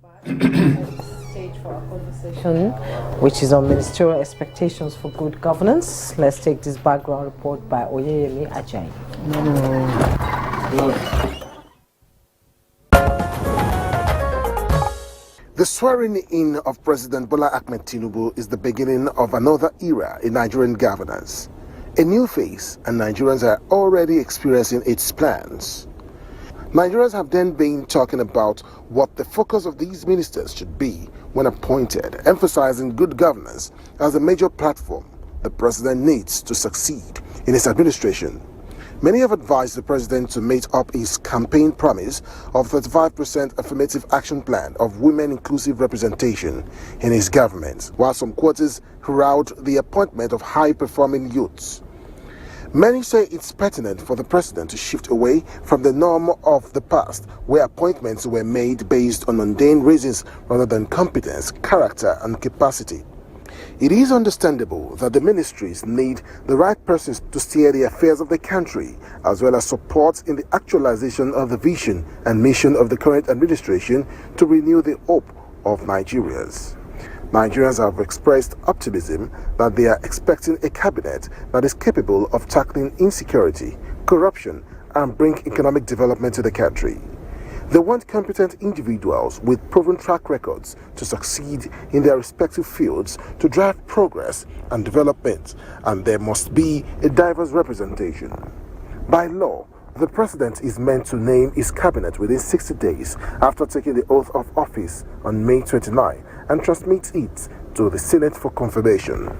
back at this stage for our conversation, which is on ministerial expectations for good governance. Let's take this background report by Oyeyemi Ajayi. The swearing-in of President Bola Ahmed Tinubu is the beginning of another era in Nigerian governance. A new phase, and Nigerians are already experiencing its plans. Nigerians have then been talking about what the focus of these ministers should be when appointed, emphasizing good governance as a major platform the president needs to succeed in his administration. Many have advised the president to meet up his campaign promise of 35% affirmative action plan of women-inclusive representation in his government, while some quarters herald the appointment of high-performing youths. Many say it's pertinent for the president to shift away from the norm of the past, where appointments were made based on mundane reasons rather than competence, character, and capacity. It is understandable that the ministries need the right persons to steer the affairs of the country, as well as support in the actualization of the vision and mission of the current administration to renew the hope of Nigerians. Nigerians have expressed optimism that they are expecting a cabinet that is capable of tackling insecurity, corruption, and bring economic development to the country. They want competent individuals with proven track records to succeed in their respective fields to drive progress and development, and there must be a diverse representation. By law, the president is meant to name his cabinet within 60 days after taking the oath of office on May 29 and transmit it to the Senate for confirmation.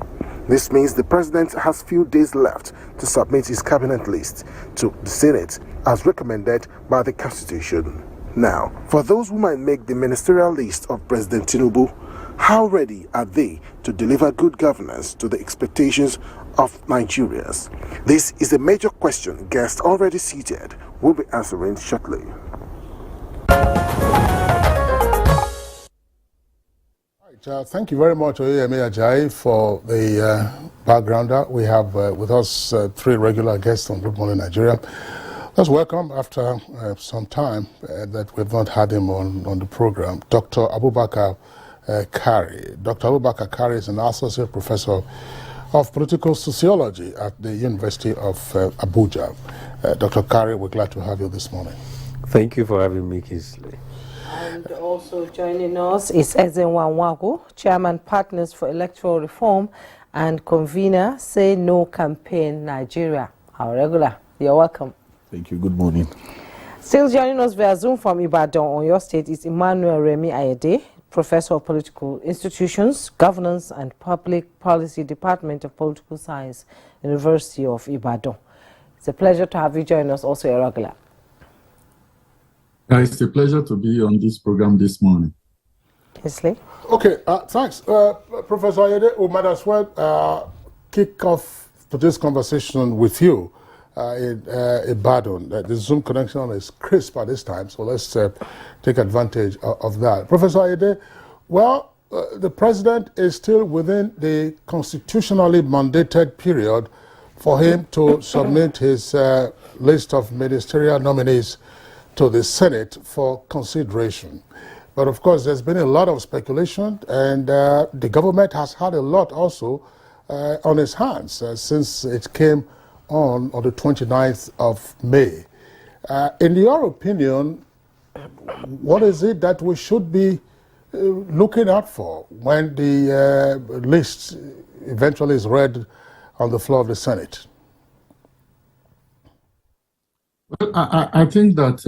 This means the president has few days left to submit his cabinet list to the Senate as recommended by the Constitution. Now, for those who might make the ministerial list of President Tinubu, how ready are they to deliver good governance to the expectations of Nigerians? This is a major question guests already seated will be answering shortly. Thank you very much, Oyeyemi Ajayi, for the backgrounder. We have with us three regular guests on Good Morning Nigeria. Let's welcome, after some time that we've not had him on the program, Dr. Abubakar Kari. Dr. Abubakar Kari is an associate professor of political sociology at the University of Abuja. Dr. Kari, we're glad to have you this morning. Thank you for having me, Kingsley. And also joining us is Ezenwa Nwagu, Chairman Partners for Electoral Reform and convener Say No Campaign Nigeria, our regular. You're welcome. Thank you. Good morning. Still joining us via Zoom from Ibadan on your state is Emmanuel Remi Ayede, Professor of Political Institutions, Governance and Public Policy Department of Political Science, University of Ibadan. It's a pleasure to have you join us, also a regular. It's a pleasure to be on this program this morning. Kingsley? Okay, thanks. Professor Ayede, we might as well kick off today's conversation with you. In Ibadan. The Zoom connection is crisp at this time, so let's take advantage of that. Professor Ayede, well, the president is still within the constitutionally mandated period for him to submit his list of ministerial nominees to the Senate for consideration. But of course, there's been a lot of speculation, and the government has had a lot also on its hands since it came on the 29th of May. In your opinion, what is it that we should be looking out for when the list eventually is read on the floor of the Senate? Well, I think that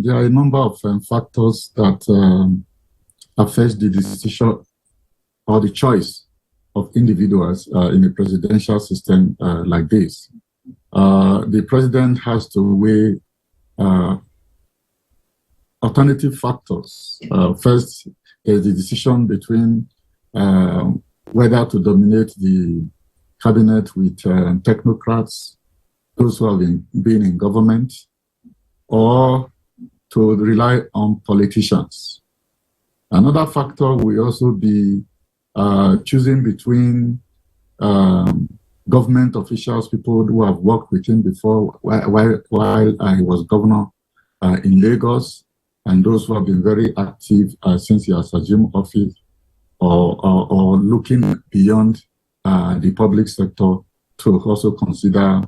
there are a number of factors that affect the decision or the choice of individuals in a presidential system like this. The president has to weigh alternative factors. First is the decision between whether to dominate the cabinet with technocrats, those who have been in government, or to rely on politicians. Another factor will also be choosing between government officials, people who have worked with him before while I was governor in Lagos, and those who have been very active since he has assumed office, or looking beyond the public sector to also consider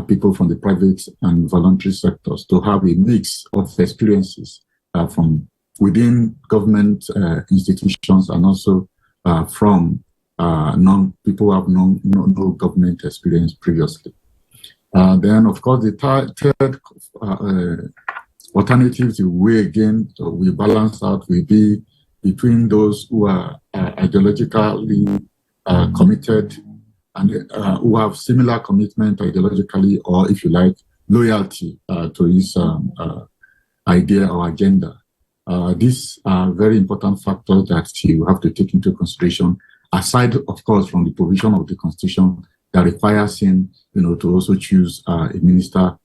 people from the private and voluntary sectors to have a mix of experiences from within government institutions and also from people who have no government experience previously. Then, of course, the third alternative to weigh again, so we balance out, will be between those who are ideologically committed and who have similar commitment ideologically, or if you like, loyalty to his idea or agenda. These are very important factors that you have to take into consideration, aside, of course, from the provision of the Constitution that requires him, to also choose a minister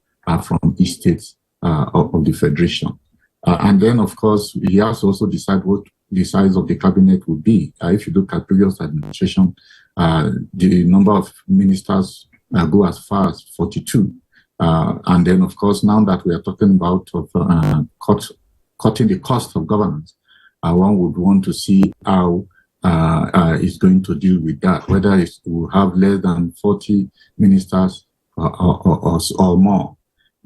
from each state of the Federation. And then, of course, he has to also decide what the size of the cabinet will be. If you look at previous administration, the number of ministers go as far as 42. And then, of course, now that we are talking about cutting the cost of governance, one would want to see how it's going to deal with that, whether it will have less than 40 ministers or more.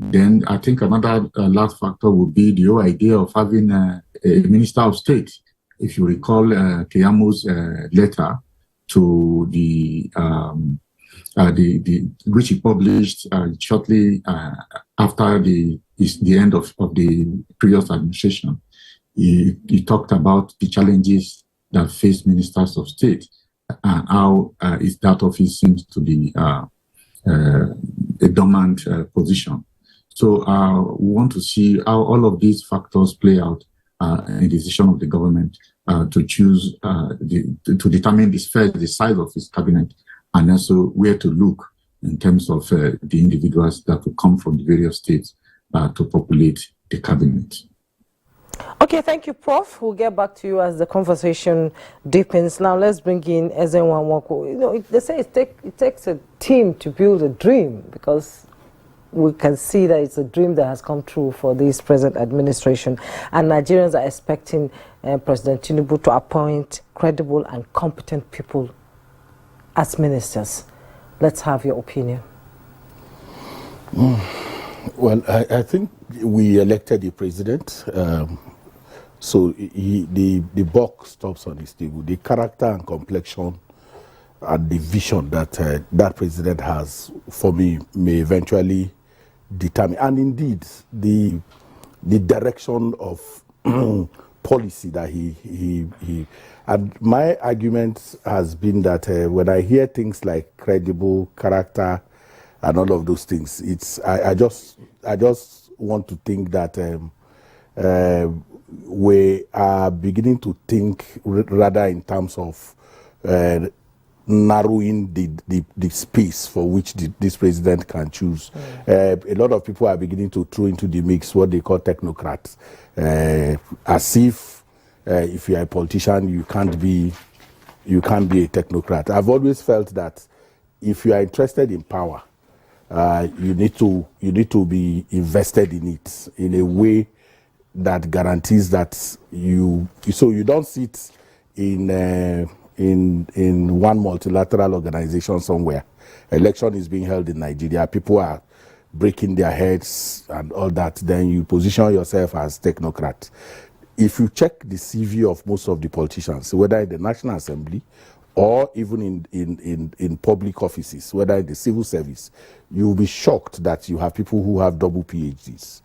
Then I think another last factor would be the whole idea of having a minister of state. If you recall Keyamo's letter to the which he published shortly after the end of the previous administration, he talked about the challenges that face ministers of state and how that office seems to be a dormant position. So we want to see how all of these factors play out in the decision of the government to choose, to determine the size of his cabinet, and also where to look in terms of the individuals that will come from the various states to populate the cabinet. Okay, thank you, Prof. We'll get back to you as the conversation deepens. Now, let's bring in Ezenwa Nwoko. They say it takes a team to build a dream, because we can see that it's a dream that has come true for this present administration. And Nigerians are expecting President Tinubu to appoint credible and competent people as ministers. Let's have your opinion. Well, I think we elected the president. So the buck stops on his table. The character and complexion and the vision that that president has, for me, may eventually determine, and indeed the direction of policy that he and my argument has been that when I hear things like credible, character, and all of those things, it's I just want to think that we are beginning to think rather in terms of narrowing the space for which this president can choose. A lot of people are beginning to throw into the mix what they call technocrats, as if you are a politician, you can't be a technocrat. I've always felt that if you are interested in power, you need to be invested in it in a way that guarantees that you don't sit in one multilateral organization somewhere. Election is being held in Nigeria. People are breaking their heads and all that. Then you position yourself as technocrat. If you check the CV of most of the politicians, whether in the National Assembly or even in public offices, whether in the civil service, you'll be shocked that you have people who have double PhDs.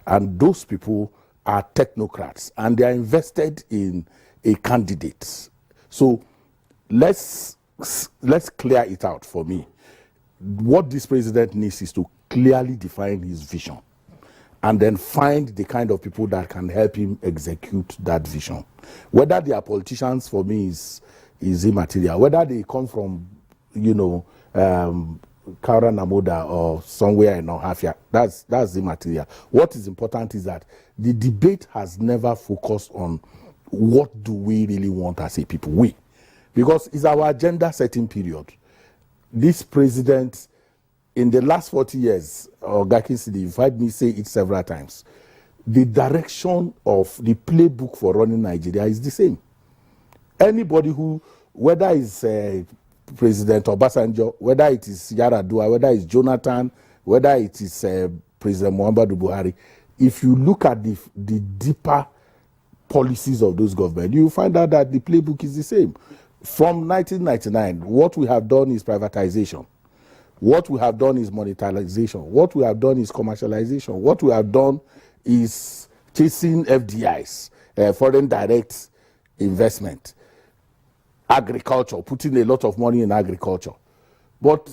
And those people are technocrats, and they are invested in a candidate. So let's clear it out for me. What this president needs is to clearly define his vision and then find the kind of people that can help him execute that vision. Whether they are politicians, for me, is immaterial. Whether they come from, Kaura Namoda or somewhere in Ohafia, that's immaterial. What is important is that the debate has never focused on what do we really want as a people, because it's our agenda setting period. This president, in the last 40 years, or Gakin Sidi, you've heard me say it several times, the direction of the playbook for running Nigeria is the same. Anybody who, whether it's President Obasanjo, whether it is Yaradua, whether it's Jonathan, whether it is President Muhammadu Buhari, if you look at the deeper policies of those governments, you find out that the playbook is the same. From 1999, what we have done is privatization. What we have done is monetization. What we have done is commercialization. What we have done is chasing FDIs, foreign direct investment, agriculture, putting a lot of money in agriculture. But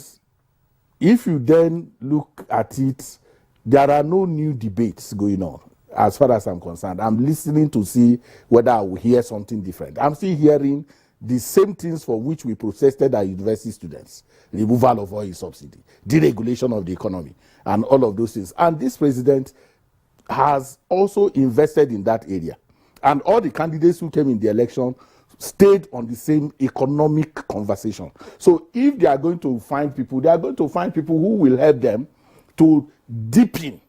if you then look at it, there are no new debates going on as far as I'm concerned. I'm listening to see whether I will hear something different. I'm still hearing the same things for which we protested as university students: removal of oil subsidy, deregulation of the economy, and all of those things. And this president has also invested in that area. And all the candidates who came in the election stayed on the same economic conversation. So if they are going to find people, they are going to find people who will help them to deepen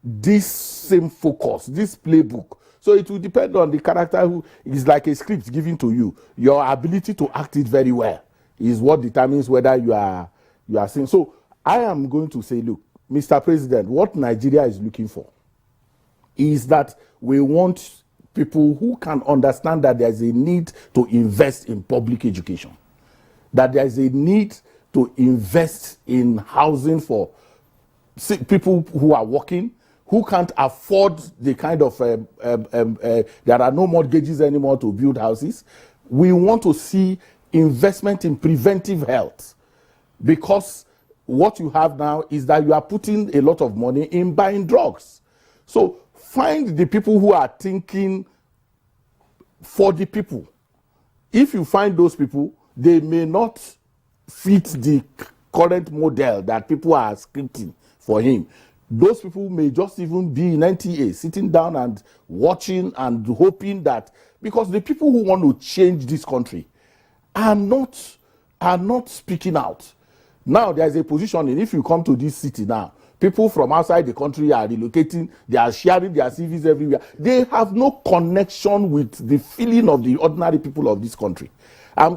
this same focus, this playbook. So it will depend on the character who is like a script given to you. Your ability to act it very well is what determines whether you are seeing. So I am going to say, look, Mr. President, what Nigeria is looking for is that we want people who can understand that there is a need to invest in public education, that there is a need to invest in housing for people who are working, who can't afford the kind of, there are no mortgages anymore to build houses. We want to see investment in preventive health, because what you have now is that you are putting a lot of money in buying drugs. So find the people who are thinking for the people. If you find those people, they may not fit the current model that people are scripting for him. Those people may just even be in NTA, sitting down and watching and hoping that, because the people who want to change this country are not speaking out. Now there's a positioning. If you come to this city now, people from outside the country are relocating, they are sharing their CVs everywhere. They have no connection with the feeling of the ordinary people of this country.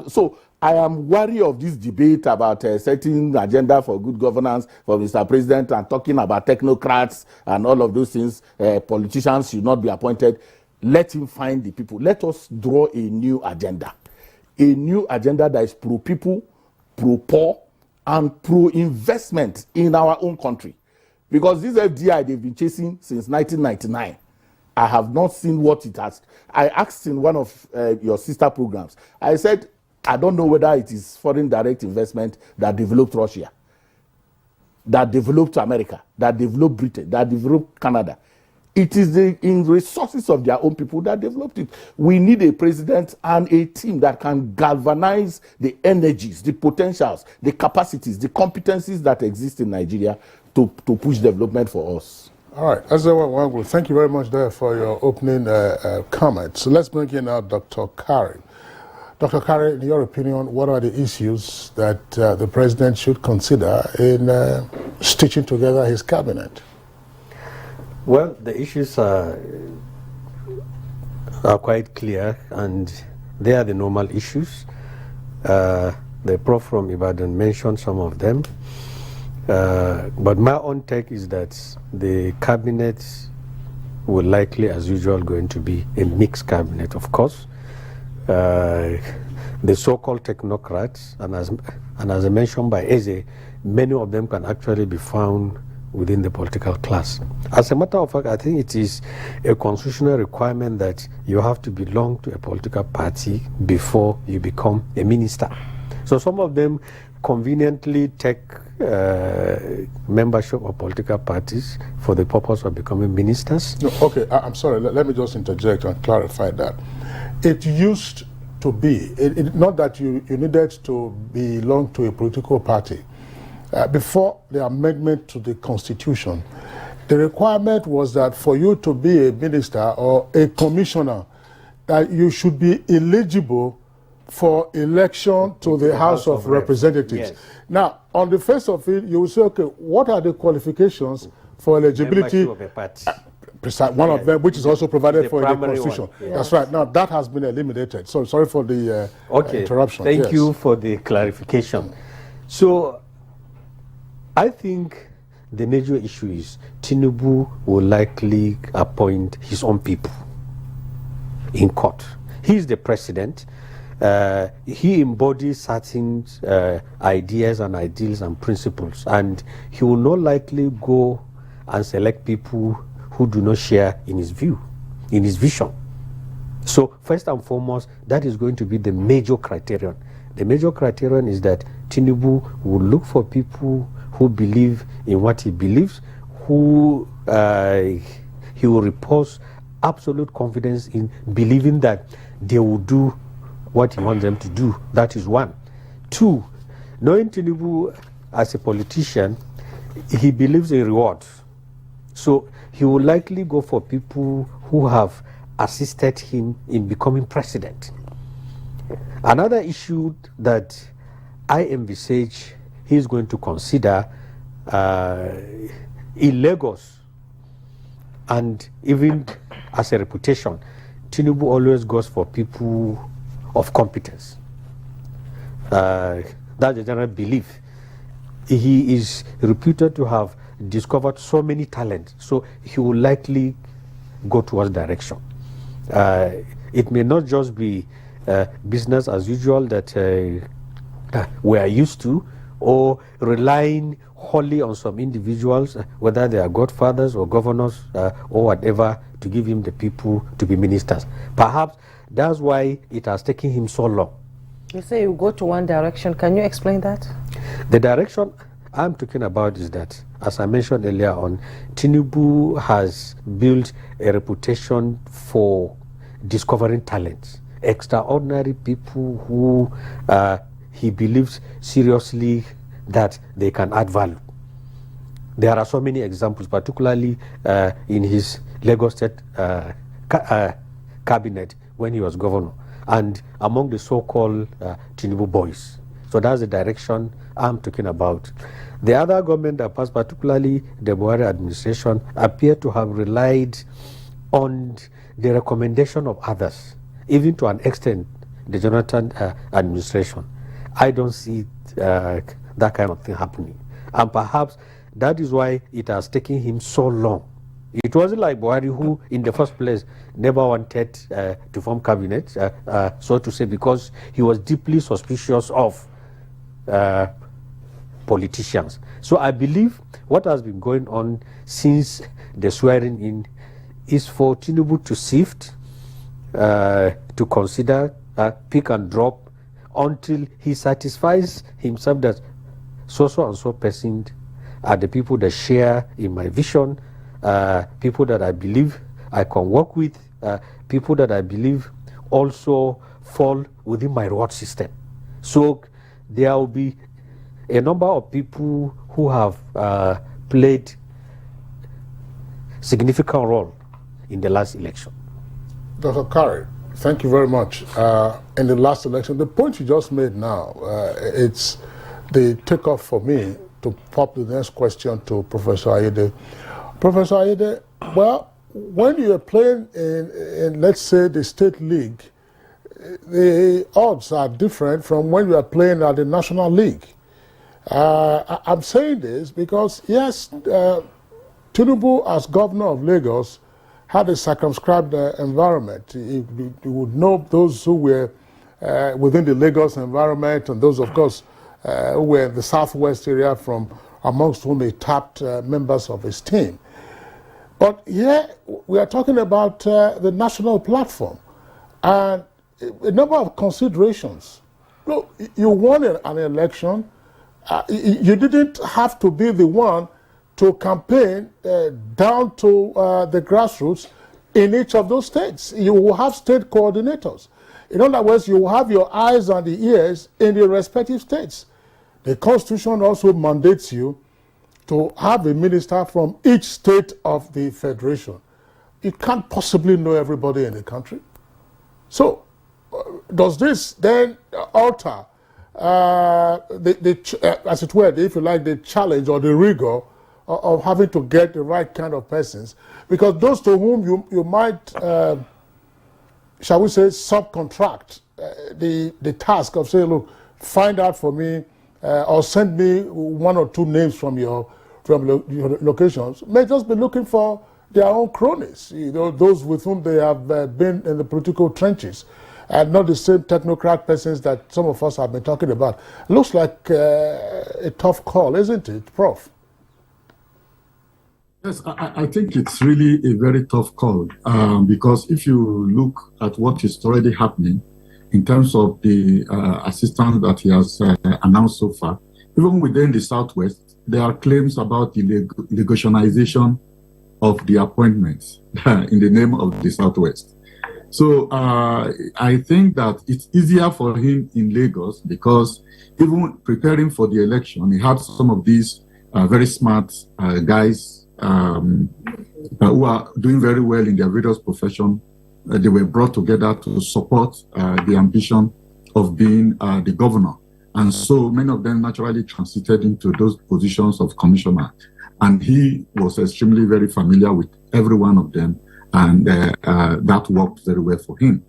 So I am wary of this debate about setting agenda for good governance for Mr. President and talking about technocrats and all of those things. Politicians should not be appointed. Let him find the people. Let us draw a new agenda. A new agenda that is pro-people, pro-poor, and pro-investment in our own country. Because this FDI they've been chasing since 1999, I have not seen what it has. I asked in one of your sister programs, I said, I don't know whether it is foreign direct investment that developed Russia, that developed America, that developed Britain, that developed Canada. It is the resources of their own people that developed it. We need a president and a team that can galvanize the energies, the potentials, the capacities, the competencies that exist in Nigeria to push development for us. All right, Azawa, thank you very much there for your opening comments. So let's bring in now Dr. Kari. Dr. Kari, in your opinion, what are the issues that the president should consider in stitching together his cabinet? Well, the issues are quite clear, and they are the normal issues. The Prof from Ibadan mentioned some of them. But my own take is that the cabinet will likely, as usual, going to be a mixed cabinet, of course. The so-called technocrats, and as I mentioned by Eze, many of them can actually be found within the political class. As a matter of fact, I think it is a constitutional requirement that you have to belong to a political party before you become a minister. So some of them conveniently take membership of political parties for the purpose of becoming ministers. No, okay, I'm sorry, let me just interject and clarify that. It used to be, not that you needed to belong to a political party. Before the amendment to the Constitution, the requirement was that for you to be a minister or a commissioner, that you should be eligible for election to the House of Representatives. Yes. Now, on the face of it, you will say, okay, what are the qualifications for eligibility? Membership of a party. One of them, which is also provided the for in the primary Constitution. one, That's right. Now, that has been eliminated. So, sorry for the interruption. Thank Yes. you for the clarification. So, I think the major issue is Tinubu will likely appoint his own people in court. He is the president. He embodies certain ideas and ideals and principles, and he will not likely go and select people who do not share in his view, in his vision. So first and foremost, that is going to be the major criterion. The major criterion is that Tinubu will look for people who believe in what he believes, who he will repose absolute confidence in believing that they will do what he wants them to do. That is one. Two, knowing Tinubu as a politician, he believes in rewards. So he will likely go for people who have assisted him in becoming president. Another issue that I envisage he's going to consider in Lagos, and even as a reputation, Tinubu always goes for people of competence. That's the general belief. He is reputed to have discovered so many talents, so he will likely go towards direction. It may not just be business as usual that we are used to, or relying wholly on some individuals, whether they are godfathers or governors or whatever, to give him the people to be ministers. Perhaps that's why it has taken him so long. You say you go to one direction. Can you explain that? The direction I'm talking about is that, as I mentioned earlier on, Tinubu has built a reputation for discovering talents, extraordinary people who he believes seriously that they can add value. There are so many examples, particularly in his Lagos State cabinet when he was governor, and among the so-called Tinubu boys. So that's the direction I'm talking about. The other government that passed, particularly the Buhari administration, appear to have relied on the recommendation of others, even to an extent the Jonathan administration. I don't see that kind of thing happening. And perhaps that is why it has taken him so long. It wasn't like Buhari, who in the first place never wanted to form cabinet, so to say, because he was deeply suspicious of politicians. So I believe what has been going on since the swearing in is for Tinubu to sift, to consider, pick and drop, until he satisfies himself that so and so person are the people that share in my vision, people that I believe I can work with, people that I believe also fall within my reward system. So there will be a number of people who have played significant role in the last election. Dr. Kari, thank you very much. In the last election, the point you just made now, it's the takeoff for me to pop the next question to Professor Ayede. Professor Ayede, well, when you are playing in, let's say, the state league, the odds are different from when you are playing at the national league. I'm saying this because, yes, Tinubu, as governor of Lagos, had a circumscribed environment. You would know those who were within the Lagos environment, and those, of course, who were in the southwest area, from amongst whom he tapped members of his team. But here we are talking about the national platform and a number of considerations. Look, you won an election. You didn't have to be the one to campaign down to the grassroots in each of those states. You will have state coordinators. In other words, you will have your eyes and the ears in the respective states. The Constitution also mandates you to have a minister from each state of the federation. You can't possibly know everybody in the country. So, does this then alter, as it were, if you like, the challenge or the rigor of having to get the right kind of persons? Because those to whom you might, shall we say, subcontract the task of saying, look, find out for me or send me 1 or 2 names from your locations, may just be looking for their own cronies, those with whom they have been in the political trenches, and not the same technocrat persons that some of us have been talking about. Looks like a tough call, isn't it, Prof? Yes, I think it's really a very tough call because if you look at what is already happening in terms of the assistance that he has announced so far, even within the Southwest, there are claims about the negotiation of the appointments in the name of the Southwest. So I think that it's easier for him in Lagos because even preparing for the election, he had some of these very smart guys who are doing very well in their various professions. They were brought together to support the ambition of being the governor. And so many of them naturally transited into those positions of commissioner. And he was extremely very familiar with every one of them. And that worked very well for him.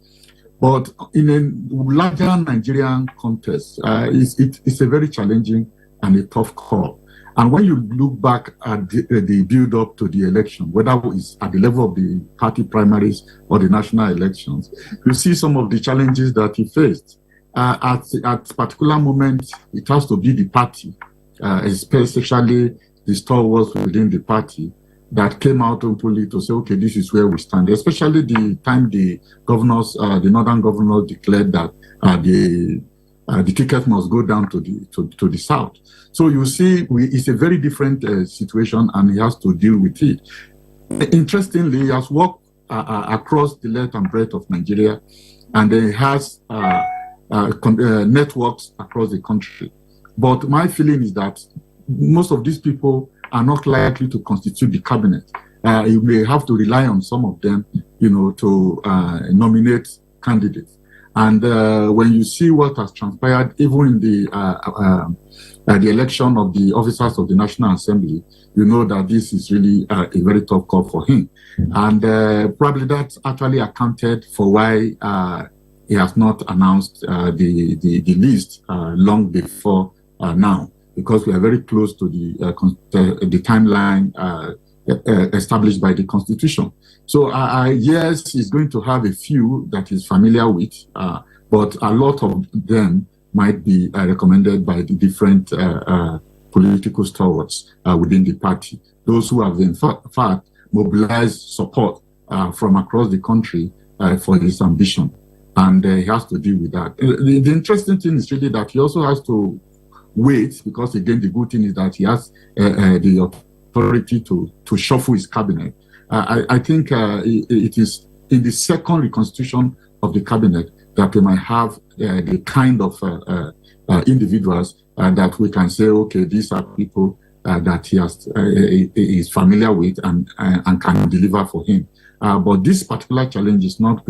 But in a larger Nigerian context, it's a very challenging and a tough call. And when you look back at the build-up to the election, whether it's at the level of the party primaries or the national elections, you see some of the challenges that he faced. At particular moments, it has to be the party, especially the stalwarts within the party, that came out openly to say, okay, this is where we stand. Especially the time the governors, the northern governors declared that the ticket must go down to the south. So you see, it's a very different situation, and he has to deal with it. Interestingly, he has worked across the length and breadth of Nigeria, and he has networks across the country. But my feeling is that most of these people are not likely to constitute the cabinet. You may have to rely on some of them, to nominate candidates. And when you see what has transpired, even in the election of the officers of the National Assembly, you know that this is really a very tough call for him. And probably that's actually accounted for why he has not announced the list long before now, because we are very close to the timeline established by the Constitution. So yes, he's going to have a few that he's familiar with, but a lot of them might be recommended by the different political stalwarts within the party. Those who have in fact mobilized support from across the country for his ambition. And he has to deal with that. The interesting thing is really that he also has to wait, because again, the good thing is that he has the authority to shuffle his cabinet. I think it is in the second reconstitution of the cabinet that we might have the kind of individuals that we can say, okay, these are people that he is familiar with and can deliver for him. But this particular challenge is not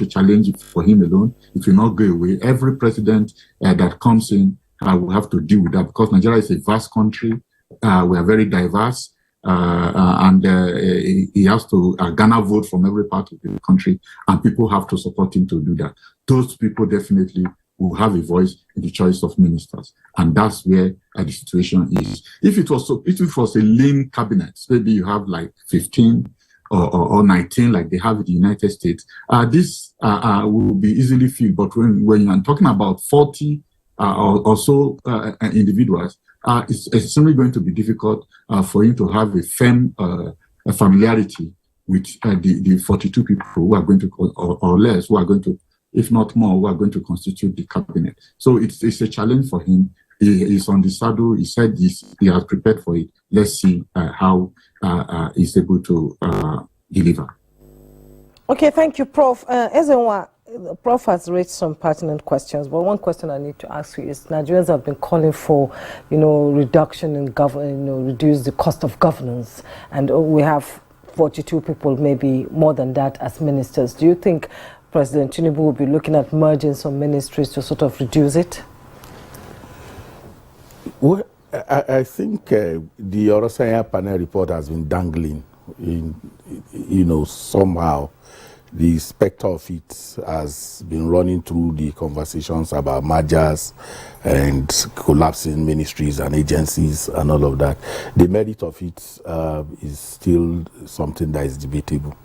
a challenge for him alone. It will not go away. Every president that comes in will have to deal with that, because Nigeria is a vast country. We are very diverse, and he has to garner vote from every part of the country, and people have to support him to do that. Those people definitely will have a voice in the choice of ministers, and that's where the situation is. If it was a lean cabinet, maybe you have like 15 or 19, like they have in the United States, this will be easily filled. But when you're talking about 40 or so individuals, it's simply going to be difficult for him to have a firm familiarity with the 42 people who are going to, or less, who are going to, if not more, who are going to constitute the cabinet. So it's a challenge for him. He's on the saddle. He said he has prepared for it. Let's see how he's able to deliver. Okay, thank you, Prof. Ezenwa, Prof has raised some pertinent questions, but one question I need to ask you is: Nigerians have been calling for, reduction in reduce the cost of governance, and we have 42 people, maybe more than that, as ministers. Do you think President Tinubu will be looking at merging some ministries to sort of reduce it? Well, I think the Orosanya panel report has been dangling somehow the specter of it has been running through the conversations about mergers and collapsing ministries and agencies and all of that. The merit of it is still something that is debatable.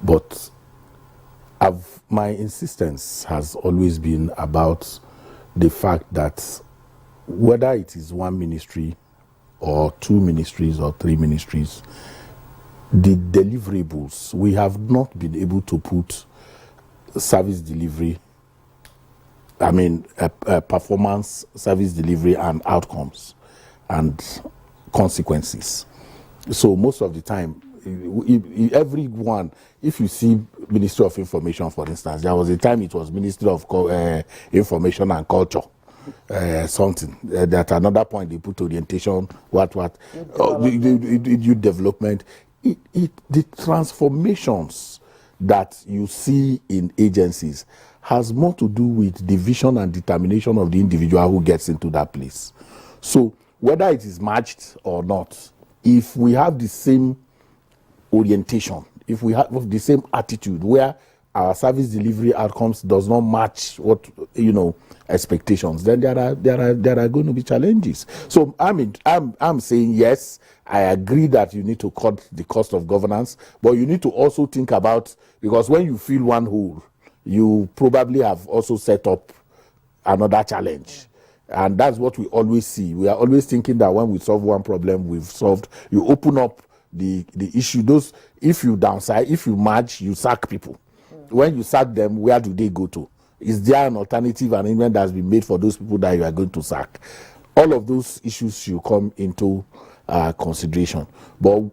But my insistence has always been about the fact that whether it is one ministry or two ministries or three ministries, the deliverables, we have not been able to put service delivery, performance, service delivery and outcomes and consequences. So most of the time, everyone, if you see Ministry of Information, for instance, there was a time it was Ministry of Information and Culture. Something at another point they put orientation, youth development. The transformations that you see in agencies has more to do with the vision and determination of the individual who gets into that place. So whether it is matched or not, if we have the same orientation, if we have the same attitude where our service delivery outcomes does not match what expectations, then there are going to be challenges. So I'm saying yes, I agree that you need to cut the cost of governance, but you need to also think about, because when you fill one hole, you probably have also set up another challenge. And that's what we always see. We are always thinking that when we solve one problem, we've solved. You open up the issue. If you downsize, if you merge, you sack people. When you sack them, where do they go to? Is there an alternative arrangement that has been made for those people that you are going to sack? All of those issues should come into consideration. But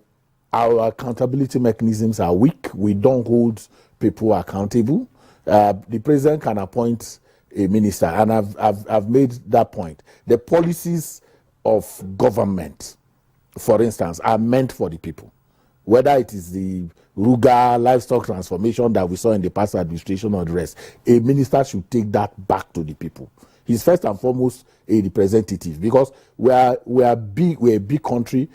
our accountability mechanisms are weak. We don't hold people accountable. The president can appoint a minister, and I've made that point. The policies of government, for instance, are meant for the people. Whether it is the Ruga livestock transformation that we saw in the past administration or the rest, a minister should take that back to the people. He's first and foremost a representative, because we're a big country.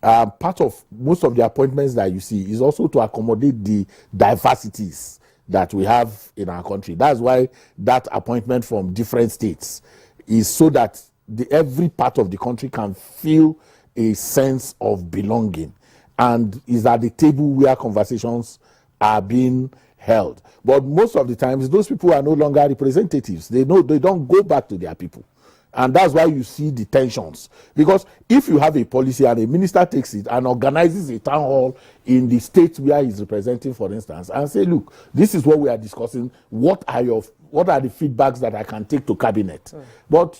Part of most of the appointments that you see is also to accommodate the diversities that we have in our country. That's why that appointment from different states is so that every part of the country can feel a sense of belonging and is at the table where conversations are being held. But most of the times, those people are no longer representatives. They don't go back to their people. And that's why you see the tensions. Because if you have a policy and a minister takes it and organizes a town hall in the state where he's representing, for instance, and say, look, this is what we are discussing. What are the feedbacks that I can take to cabinet? But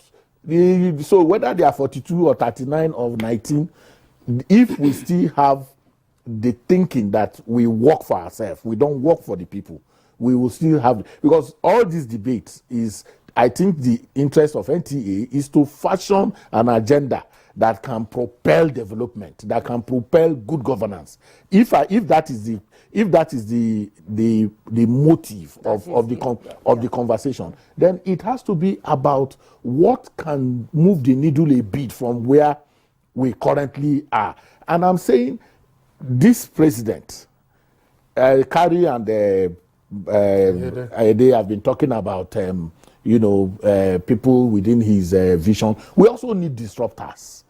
so whether they are 42 or 39 or 19, if we still have the thinking that we work for ourselves, we don't work for the people, we will still have, because all these debates is, I think the interest of NTA is to fashion an agenda that can propel development, that can propel good governance. If that is the motive of the conversation, then it has to be about what can move the needle a bit from where we currently are. And I'm saying this president, Kari and Ayede have been talking about people within his vision. We also need disruptors.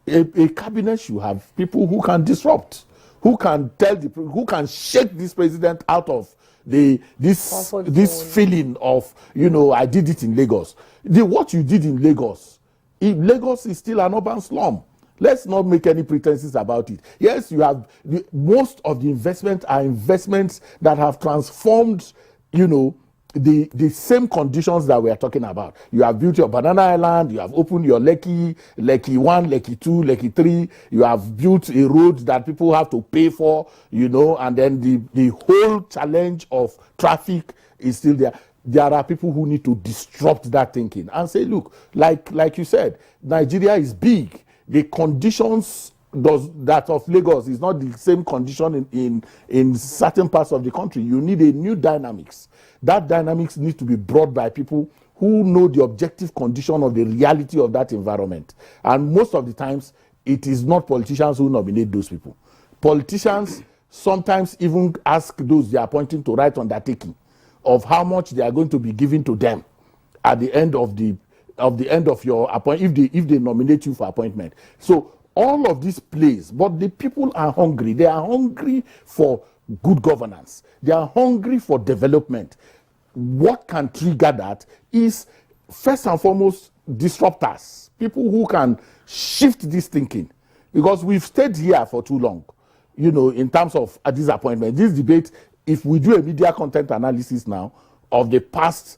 A cabinet should have people who can disrupt, who can who can shake this president out of this feeling of, I did it in Lagos. What you did in Lagos, Lagos is still an urban slum. Let's not make any pretenses about it. Yes, you have most of the investments are investments that have transformed, the same conditions that we are talking about. You have built your Banana Island, you have opened your Lekki 1, Lekki 2, Lekki 3, you have built a road that people have to pay for, and then the whole challenge of traffic is still there. There are people who need to disrupt that thinking and say, look, like you said, Nigeria is big. The conditions that of Lagos is not the same condition in certain parts of the country. You need a new dynamics. That dynamics needs to be brought by people who know the objective condition of the reality of that environment. And most of the times, it is not politicians who nominate those people. Politicians sometimes even ask those they are appointing to write undertaking of how much they are going to be giving to them at the end of your appointment, if they nominate you for appointment. So all of this plays, but the people are hungry. They are hungry for good governance. They are hungry for development. What can trigger that is, first and foremost, disruptors, people who can shift this thinking, because we've stayed here for too long, in terms of this appointment, this debate. If we do a media content analysis now of the past,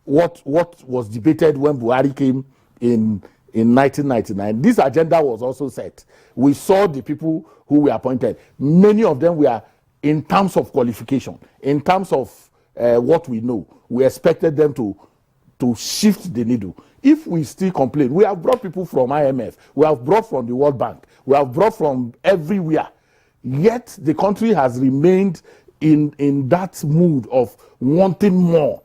what was debated when Buhari came in 1999, this agenda was also set. We saw the people who were appointed. Many of them were, in terms of qualification, in terms of what we know, we expected them to shift the needle. If we still complain, we have brought people from IMF, we have brought from the World Bank, we have brought from everywhere, yet the country has remained in that mood of wanting more.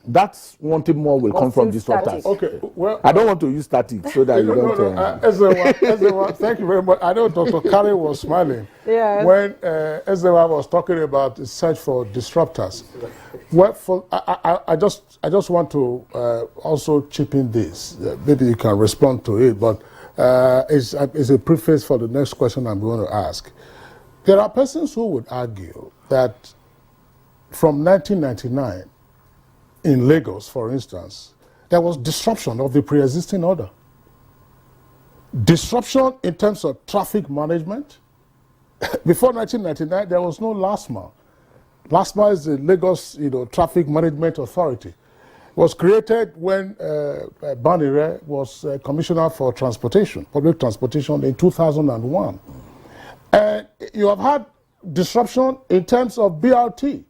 That wanting more will come from disruptors. Okay, well, I don't want to use static so that you don't. Ezewa, thank you very much. I know Dr. Kari was smiling when Ezewa was talking about the search for disruptors. Well, I just want to also chip in this. Maybe you can respond to it, but it's a preface for the next question I'm going to ask. There are persons who would argue that from 1999, in Lagos, for instance, there was disruption of the pre-existing order. Disruption in terms of traffic management. Before 1999, there was no LASMA. LASMA is the Lagos Traffic Management Authority. It was created when Banire was Commissioner for Transportation, Public Transportation, in 2001. And you have had disruption in terms of BRT.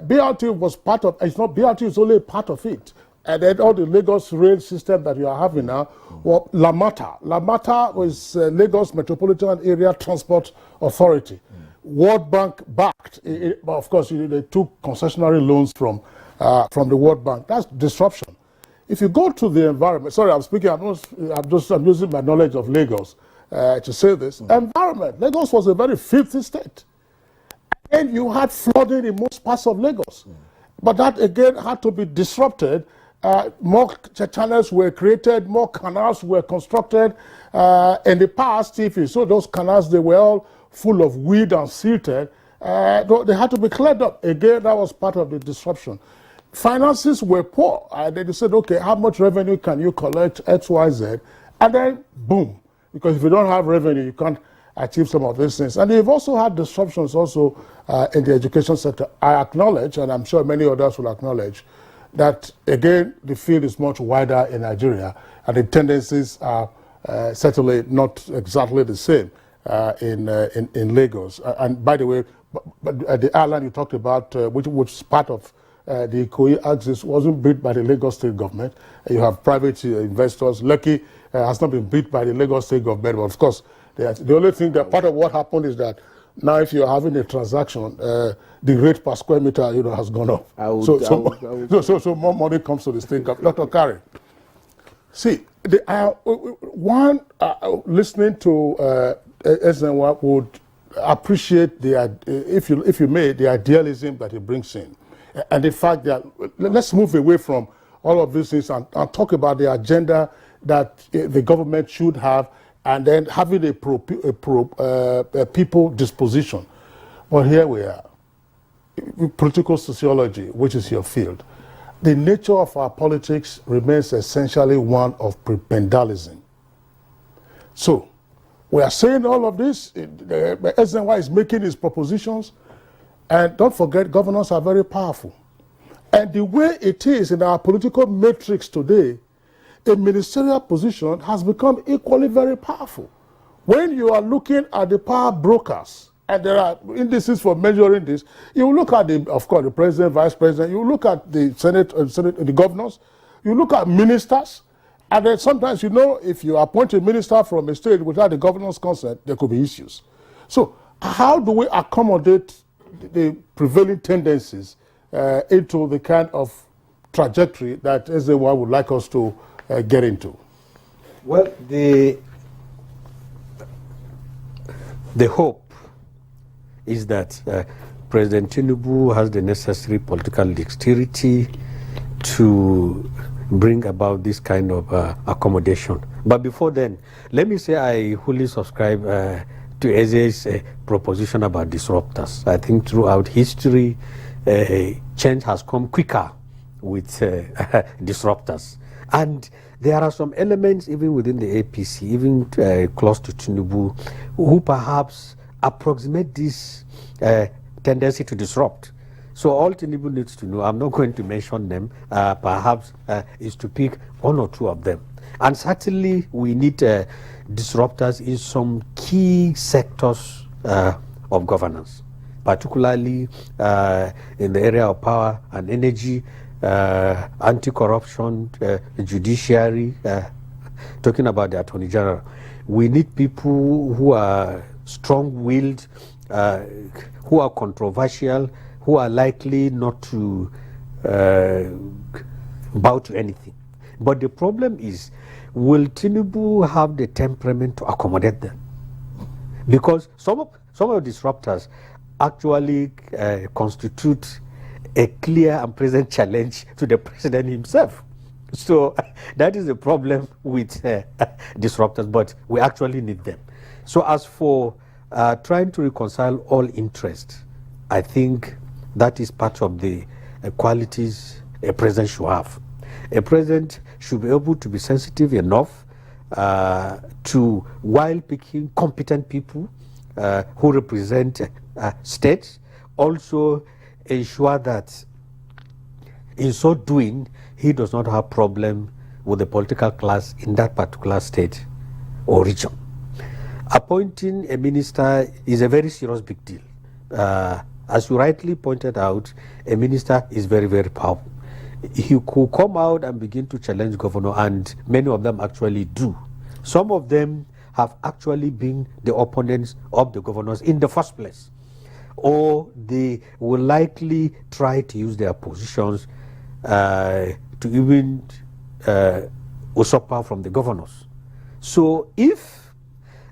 BRT was part of, it's not BRT, is only a part of it. And then all the Lagos rail system that you are having now, well, Lamata. Lamata was Lagos Metropolitan Area Transport Authority. World Bank backed. Of course, they took concessionary loans from the World Bank. That's disruption. If you go to the environment, sorry, I'm speaking, I'm using my knowledge of Lagos to say this. Environment, Lagos was a very filthy state. And you had flooding in most parts of Lagos. But that again had to be disrupted. More channels were created, more canals were constructed. In the past, if you saw those canals, they were all full of weed and silted. They had to be cleared up. Again, that was part of the disruption. Finances were poor. And then they said, okay, how much revenue can you collect, X, Y, Z? And then, boom. Because if you don't have revenue, you can't achieve some of these things. And they've also had disruptions also in the education sector. I acknowledge, and I'm sure many others will acknowledge, that again, the field is much wider in Nigeria, and the tendencies are certainly not exactly the same in Lagos. And by the way, the island you talked about, which was part of the Ikoyi axis, wasn't built by the Lagos state government. You have private investors. Lekki has not been built by the Lagos state government, but of course, the only thing that part of what happened is that now if you're having a transaction, the rate per square meter has gone up. So more money comes to the state government. Dr. Kari, see, listening to Ezenwa would appreciate if you may, the idealism that he brings in. And the fact that, let's move away from all of these things and talk about the agenda that the government should have, and then having a people disposition. But here we are. Political sociology, which is your field. The nature of our politics remains essentially one of prebendalism. So, we are saying all of this. SNY is making his propositions. And don't forget, governors are very powerful. And the way it is in our political matrix today, a ministerial position has become equally very powerful. When you are looking at the power brokers, and there are indices for measuring this, you look at, of course, the president, vice president, you look at the Senate, the governors, you look at ministers, and then sometimes, if you appoint a minister from a state without the governor's consent, there could be issues. So how do we accommodate the prevailing tendencies into the kind of trajectory that SAY would like us to get into? Well, the hope is that President Tinubu has the necessary political dexterity to bring about this kind of accommodation. But before then, let me say I wholly subscribe to Eze's proposition about disruptors. I think throughout history, change has come quicker with disruptors. And there are some elements even within the APC, even close to Tinubu, who perhaps approximate this tendency to disrupt. So all Tinubu needs to know, I'm not going to mention them, perhaps is to pick one or two of them. And certainly we need disruptors in some key sectors of governance, particularly in the area of power and energy, anti-corruption, judiciary, talking about the Attorney General. We need people who are strong-willed, who are controversial, who are likely not to bow to anything. But the problem is, will Tinubu have the temperament to accommodate them? Because some of the disruptors actually constitute a clear and present challenge to the president himself. So that is the problem with disruptors, but we actually need them. So as for trying to reconcile all interests, I think that is part of the qualities a president should have. A president should be able to be sensitive enough to, while picking competent people who represent states, also ensure that in so doing, he does not have problem with the political class in that particular state or region. Appointing a minister is a very serious big deal. As you rightly pointed out, a minister is very, very powerful. He could come out and begin to challenge governor, and many of them actually do. Some of them have actually been the opponents of the governors in the first place, or they will likely try to use their positions to even usurp power from the governors. So if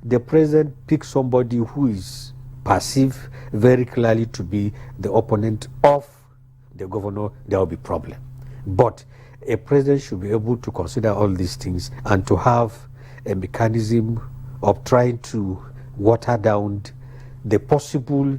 the president picks somebody who is perceived very clearly to be the opponent of the governor, there will be problem. But a president should be able to consider all these things and to have a mechanism of trying to water down the possible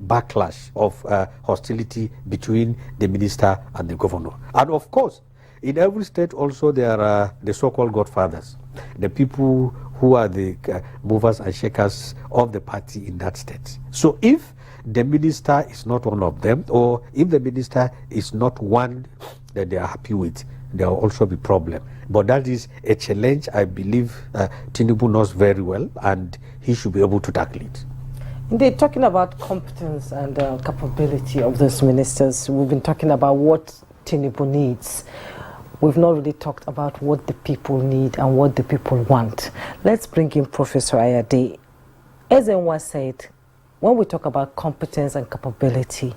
backlash of hostility between the minister and the governor. And of course, in every state also there are the so-called godfathers, the people who are the movers and shakers of the party in that state. So if the minister is not one of them, or if the minister is not one that they are happy with, there will also be problem. But that is a challenge I believe Tinubu knows very well, and he should be able to tackle it. Indeed, talking about competence and capability of those ministers, we've been talking about what Tinubu needs. We've not really talked about what the people need and what the people want. Let's bring in Professor Ayade. As Enwa said, when we talk about competence and capability,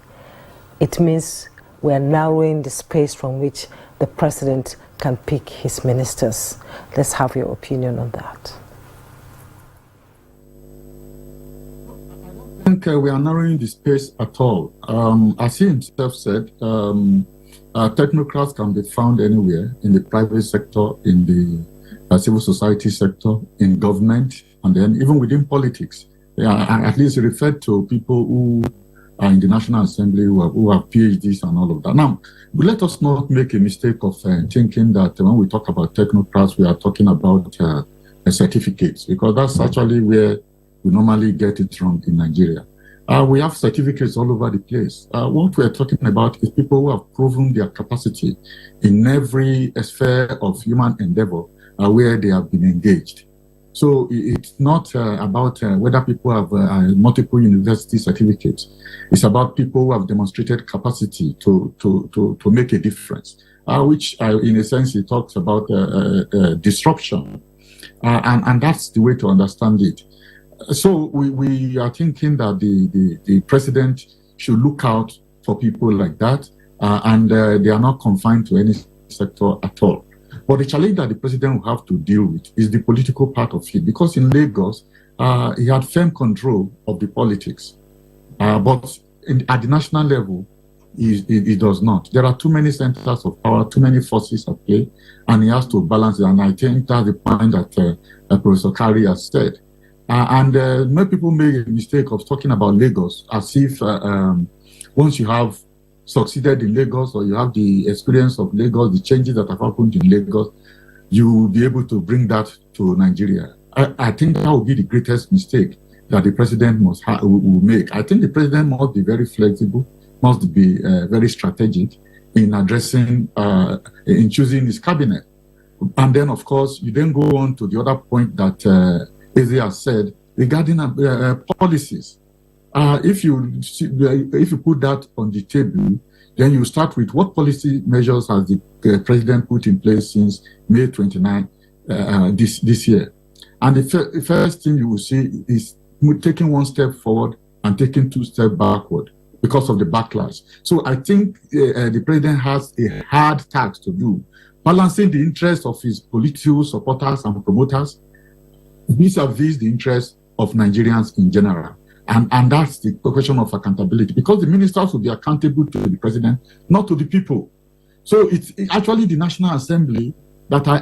it means we are narrowing the space from which the president can pick his ministers. Let's have your opinion on that. I think we are narrowing the space at all. As he himself said, technocrats can be found anywhere, in the private sector, in the civil society sector, in government, and then even within politics. At least he referred to people who are in the National Assembly who have PhDs and all of that. Now, let us not make a mistake of thinking that when we talk about technocrats, we are talking about certificates, because that's actually where we normally get it wrong in Nigeria. We have certificates all over the place. What we're talking about is people who have proven their capacity in every sphere of human endeavor where they have been engaged. So it's not about whether people have multiple university certificates. It's about people who have demonstrated capacity to make a difference, which in a sense he talks about disruption. And that's the way to understand it. So we are thinking that the president should look out for people like that, and they are not confined to any sector at all. But the challenge that the president will have to deal with is the political part of it, because in Lagos, he had firm control of the politics. But at the national level, it does not. There are too many centers of power, too many forces at play, and he has to balance it. And I think that's the point that Professor Kari has said. Many people make a mistake of talking about Lagos as if once you have succeeded in Lagos or you have the experience of Lagos, the changes that have happened in Lagos, you will be able to bring that to Nigeria. I think that would be the greatest mistake that the president will make. I think the president must be very flexible, must be very strategic in addressing, in choosing his cabinet. And then, of course, you then go on to the other point that Eze has said regarding policies. If you put that on the table, then you start with what policy measures has the president put in place since May 29 this year. And the first thing you will see is taking one step forward and taking 2 steps backward because of the backlash. So I think the president has a hard task to do, balancing the interests of his political supporters and promoters vis-a-vis the interests of Nigerians in general. And that's the question of accountability, because the ministers will be accountable to the president, not to the people. So it's actually the National Assembly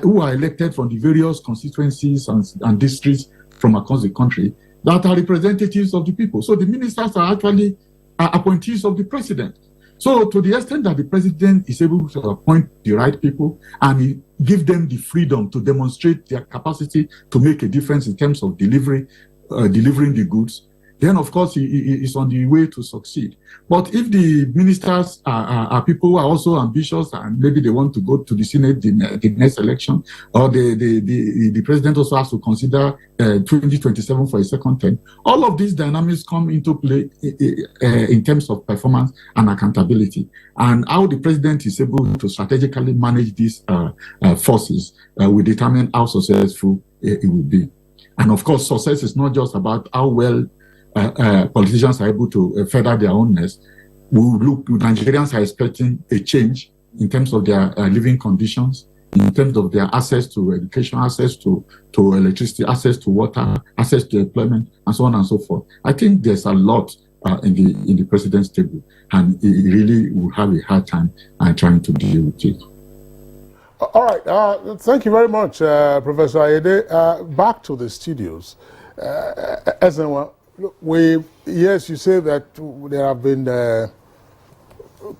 who are elected from the various constituencies and districts from across the country that are representatives of the people. So the ministers are actually appointees of the president. So to the extent that the president is able to appoint the right people and give them the freedom to demonstrate their capacity to make a difference in terms of delivering the goods, then of course he is on the way to succeed. But if the ministers are people who are also ambitious and maybe they want to go to the Senate the next election, or the president also has to consider 2027 for a second term, all of these dynamics come into play in terms of performance and accountability, and how the president is able to strategically manage these forces will determine how successful it will be. And of course, success is not just about how well politicians are able to further their own nest. Nigerians are expecting a change in terms of their living conditions, in terms of their access to education, access to electricity, access to water, access to employment, and so on and so forth. I think there's a lot in the president's table, and he really will have a hard time trying to deal with it. All right. Thank you very much, Professor Ayede. Back to the studios. Yes, you say that there have been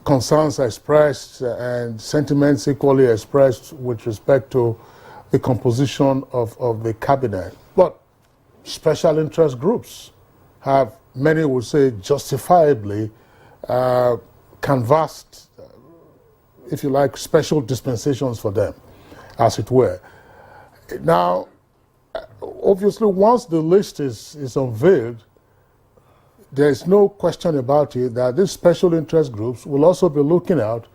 concerns expressed and sentiments equally expressed with respect to the composition of the cabinet. But special interest groups have, many would say justifiably, canvassed, if you like, special dispensations for them, as it were. Now, obviously, once the list is unveiled, there's no question about it that these special interest groups will also be looking out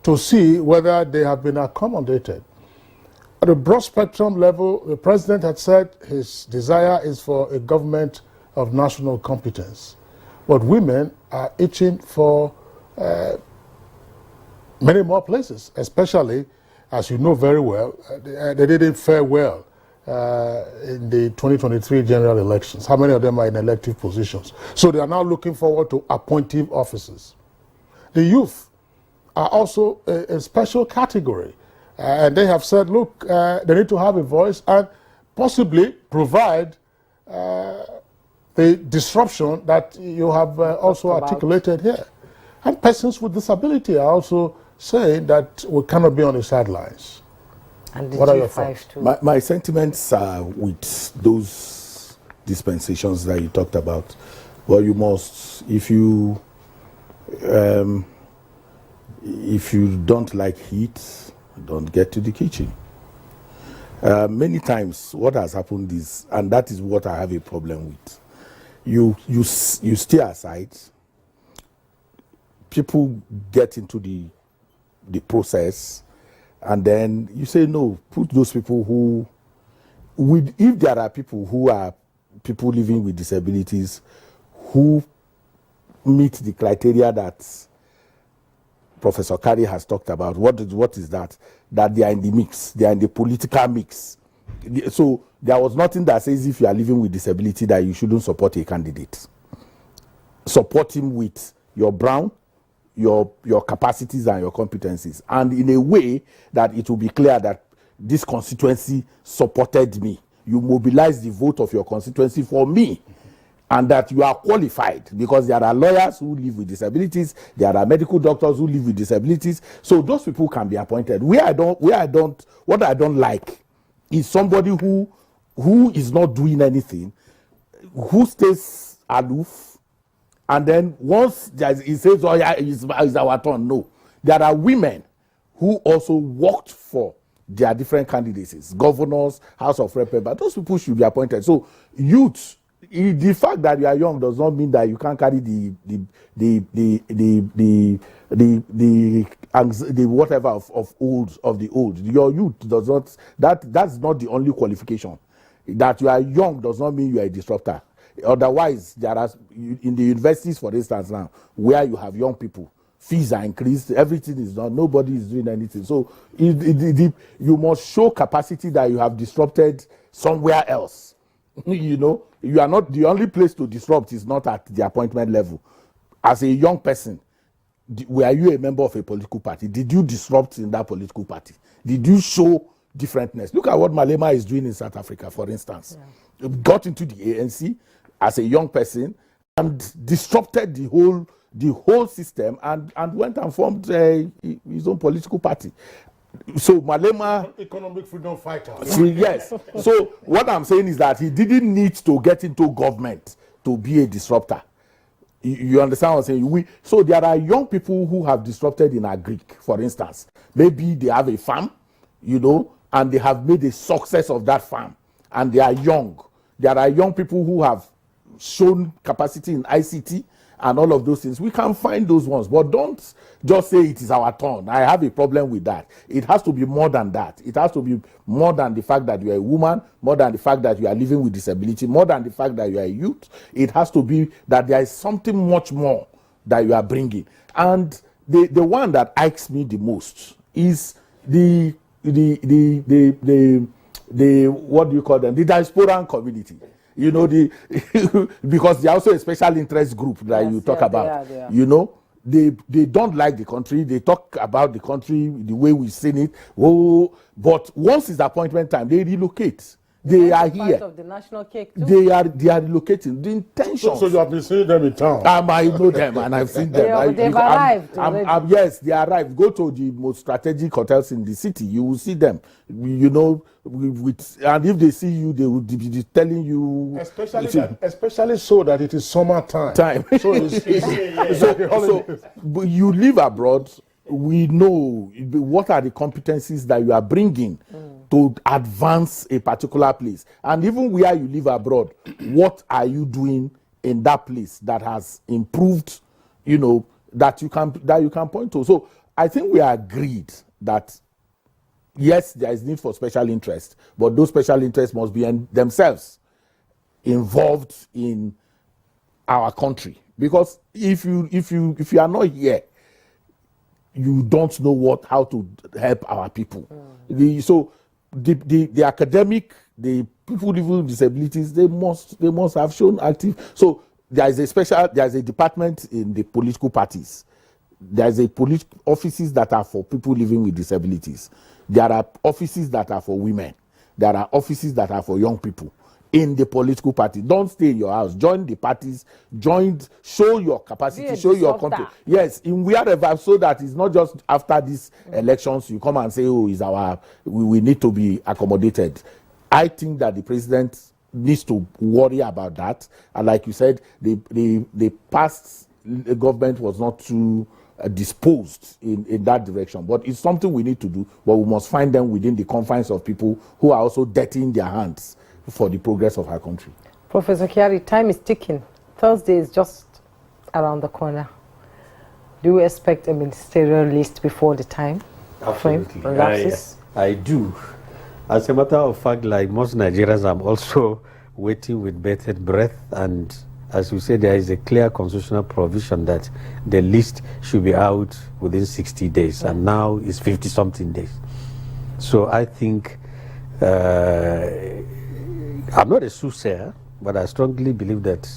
to see whether they have been accommodated. At a broad spectrum level, the president had said his desire is for a government of national competence. But women are itching for many more places, especially, as you know very well, they didn't fare well in the 2023 general elections. How many of them are in elective positions? So they are now looking forward to appointive offices. The youth are also a special category. And they have said, look, they need to have a voice and possibly provide the disruption that you have also articulated here. And persons with disability are also saying that we cannot be on the sidelines. And what are your thoughts? My sentiments are with those dispensations that you talked about. Well, you must, if you don't like heat, don't get to the kitchen. Many times what has happened is, and that is what I have a problem with, you stay aside, people get into the process, and then you say, no, put those people who, if there are people who are people living with disabilities who meet the criteria that Professor Kari has talked about, what is that? That they are in the mix, they are in the political mix. So there was nothing that says if you are living with disability that you shouldn't support a candidate. support him with your brown, your capacities and your competencies, and in a way that it will be clear that this constituency supported me. You mobilize the vote of your constituency for me, and that you are qualified, because there are lawyers who live with disabilities, there are medical doctors who live with disabilities, so those people can be appointed. What I don't like is somebody who is not doing anything, who stays aloof, and then once he says, oh yeah, it's our turn. No, there are women who also worked for their different candidacies, governors, House of Representatives. Those people should be appointed. So youth, the fact that you are young does not mean that you can't carry the whatever of the old. Your youth does not, that's not the only qualification. That you are young does not mean you are a disruptor. Otherwise, there are in the universities, for instance, now where you have young people, fees are increased, everything is done, nobody is doing anything. So you must show capacity that you have disrupted somewhere else. You know, you are not, the only place to disrupt is not at the appointment level. As a young person, were you a member of a political party? Did you disrupt in that political party? Did you show differentness? Look at what Malema is doing in South Africa, for instance. Yeah. Got into the ANC as a young person and disrupted the whole system and went and formed his own political party. So Malema, economic freedom fighter. Yes. So what I'm saying is that he didn't need to get into government to be a disruptor. You understand what I'm saying? So there are young people who have disrupted in agric, for instance. Maybe they have a farm, you know, and they have made a success of that farm, and they are young. There are young people who have shown capacity in ICT and all of those things. We can find those ones, but don't just say it is our turn. I have a problem with that. It has to be more than that. It has to be more than the fact that you are a woman, more than the fact that you are living with disability, more than the fact that you are a youth. It has to be that there is something much more that you are bringing. And the one that irks me the most is the what do you call them? The diasporan community. You know, because they are also a special interest group that you talk about. They are. You know, they don't like the country. They talk about the country the way we've seen it. Oh, but once it's appointment time, they relocate. They are here. Part of the national cake too. They are relocating. The intention. So you have been seeing them in town. I know them and I've seen them. They've arrived. Yes, they arrived. Go to the most strategic hotels in the city. You will see them. You know, and if they see you, they will be telling you. Especially so that it is summertime. So but you live abroad. We know what are the competencies that you are bringing to advance a particular place, and even where you live abroad, what are you doing in that place that has improved, you know, that you can point to. So I think we are agreed that yes, there is need for special interest, but those special interests must be themselves involved in our country, because if you are not here, you don't know how to help our people. So the academic, the people living with disabilities, they must have shown active. So there is a department in the political parties. There is offices that are for people living with disabilities. There are offices that are for women. There are offices that are for young people in the political party. Don't stay in your house. Join the parties. Show your capacity. Show your competence. Yes, in wherever, so that it's not just after these elections you come and say, oh, we need to be accommodated. I think that the president needs to worry about that. And like you said, the past government was not too disposed in that direction. But it's something we need to do. But we must find them within the confines of people who are also dirtying their hands for the progress of our country. Professor Kyari, time is ticking. Thursday is just around the corner. Do you expect a ministerial list before the time? Absolutely. I do. As a matter of fact, like most Nigerians, I'm also waiting with bated breath, and as we said, there is a clear constitutional provision that the list should be out within 60 days, and now it's 50-something days. So I think I'm not a soothsayer, but I strongly believe that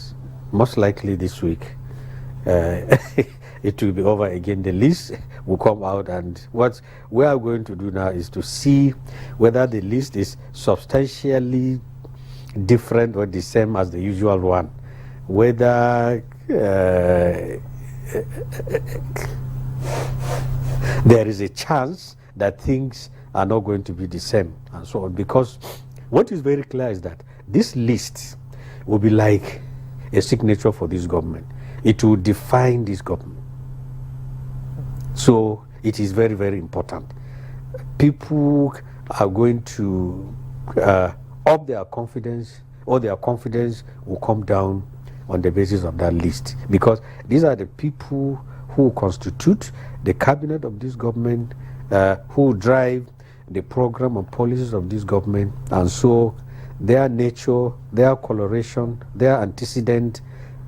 most likely this week it will be over again. The list will come out, and what we are going to do now is to see whether the list is substantially different or the same as the usual one, whether there is a chance that things are not going to be the same, and so on. Because what is very clear is that this list will be like a signature for this government. It will define this government. So it is very, very important. People are going to up their confidence, or their confidence will come down on the basis of that list, because these are the people who constitute the cabinet of this government, who drive the program and policies of this government, and so their nature, their coloration, their antecedent,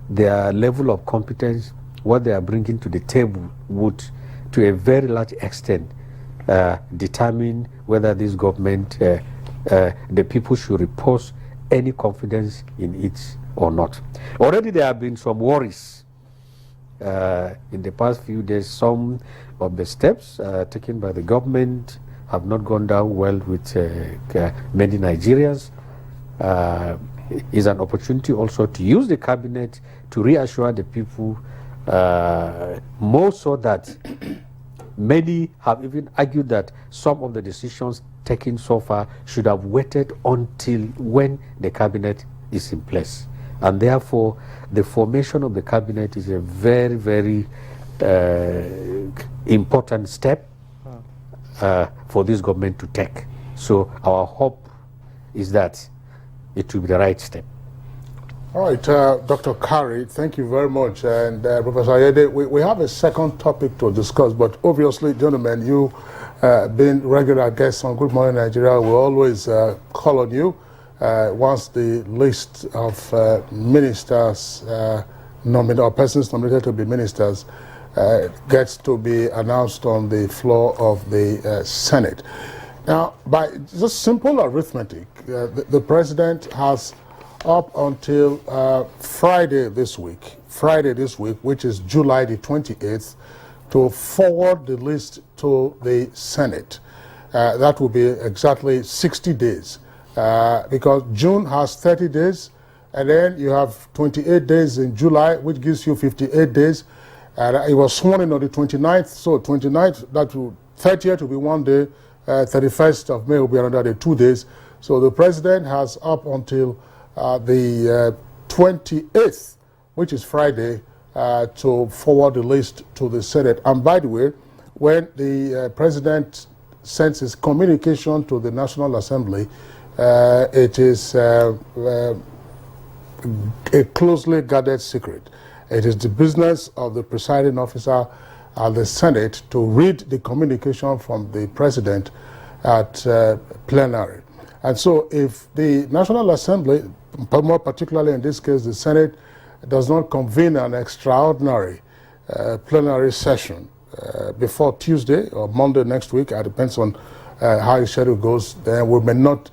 their level of competence, what they are bringing to the table would, to a very large extent, determine whether this government, the people should repose any confidence in it or not. Already there have been some worries in the past few days. Some of the steps taken by the government have not gone down well with many Nigerians. Is an opportunity also to use the cabinet to reassure the people, more so that many have even argued that some of the decisions taken so far should have waited until when the cabinet is in place. And therefore, the formation of the cabinet is a very, very important step for this government to take. So our hope is that it will be the right step. All right, Dr. Kari, thank you very much. And Professor Ayede, we have a second topic to discuss, but obviously, gentlemen, you being regular guests on Good Morning Nigeria, we always call on you once the list of ministers, or persons nominated to be ministers, gets to be announced on the floor of the Senate. Now, by just simple arithmetic, the president has up until Friday this week, which is July the 28th, to forward the list to the Senate. That will be exactly 60 days, because June has 30 days, and then you have 28 days in July, which gives you 58 days. It was sworn in on the 29th, so 29th, 30th will be 1 day, 31st of May will be another day, 2 days. So the president has up until the 28th, which is Friday, to forward the list to the Senate. And by the way, when the president sends his communication to the National Assembly, it is a closely guarded secret. It is the business of the presiding officer at the Senate to read the communication from the president at plenary. And so if the National Assembly, more particularly in this case the Senate, does not convene an extraordinary plenary session before Tuesday or Monday next week, it depends on how the schedule goes, then we may not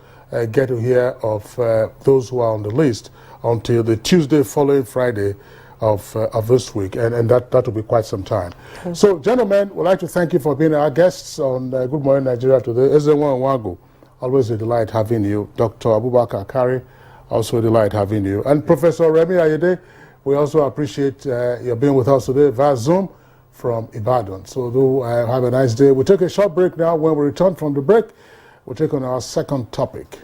get to hear of those who are on the list until the Tuesday following Friday of this week, and that will be quite some time. Okay. So, gentlemen, we'd like to thank you for being our guests on Good Morning Nigeria today. Ezenwa Nwagu, always a delight having you. Dr. Abubakar Kari, also a delight having you. And Professor Remi Ayede, we also appreciate your being with us today via Zoom from Ibadan. So do have a nice day. We'll take a short break now. When we return from the break, we'll take on our second topic.